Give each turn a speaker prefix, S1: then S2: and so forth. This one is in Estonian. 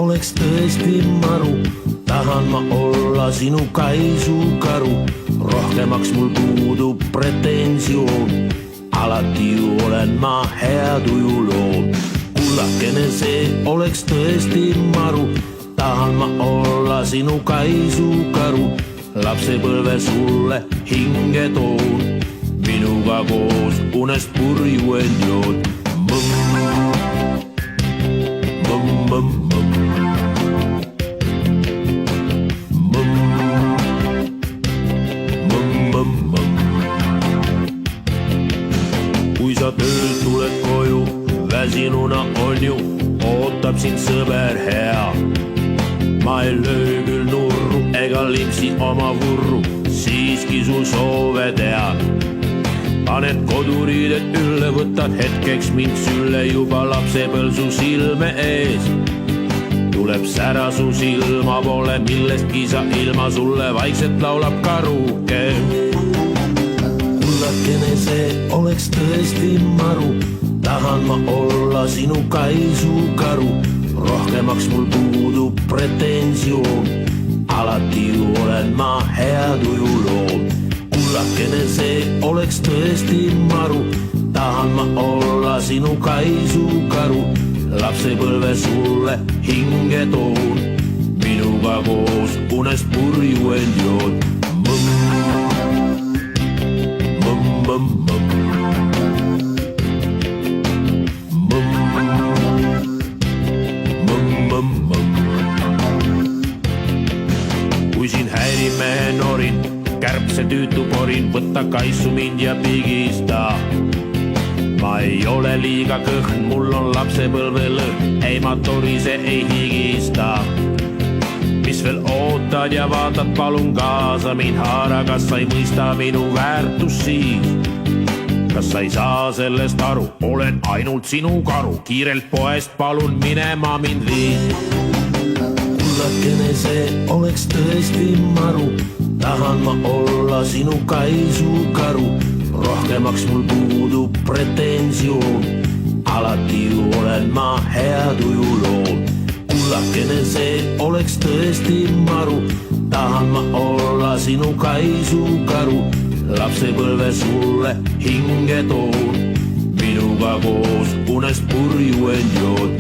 S1: oleks tõesti maru, tahan ma olla sinu kaisukaru. Rohkemaks mul puudub pretensioon, alati ju olen ma hea tuju loom. Kullakene, see oleks tõesti maru, tahan ma olla sinu kaisukaru. Lapsepõlve sulle hinge toon, minuga koos unest purju end jood. Kui sa töölt tuled koju, väsinuna on ju, ootab sind sõber hea. Ma ei löö küll nurru ega limpsi oma vurru, siiski su soove tean. Paned koduriided ülle, võtad hetkeks mind sülle, juba lapsepõlv su silme ees. Tuleb sära su silma poole, millestki sa ilma, sulle vaikselt laulab karuke. Kullakene, see oleks tõesti maru, tahan ma olla sinu kaisukaru. Rohkemaks mul puudub pretensioon, alati ju olen ma hea tuju loom. Kullakene, see oleks tõesti maru, tahan ma olla sinu kaisukaru. Lapsepõlve sulle hinge toon, minuga koos unest purju end jood. Kui siin häirimehe norin, kärbse tüütu porin, võtta kaisu mind ja pigista. Ma ei ole liiga kõhn, mul on lapsepõlve lõhn, ei ma torise, ei higista. Mis veel ootad ja vaatad, palun kaasa mind haara, kas sa ei mõista minu väärtus siis? Kas sa ei saa sellest aru, olen ainult sinu karu, kiirelt poest palun minema mind viid. Kullakene, see oleks tõesti maru, tahan ma olla sinu kaisukaru. Rohkemaks mul puudub pretensioon, alati ju olen ma hea tuju loom. Kullakene, see oleks tõesti maru, tahan ma olla sinu kaisukaru. Lapsepõlve sulle hinge toon, minuga koos unest purju end jood.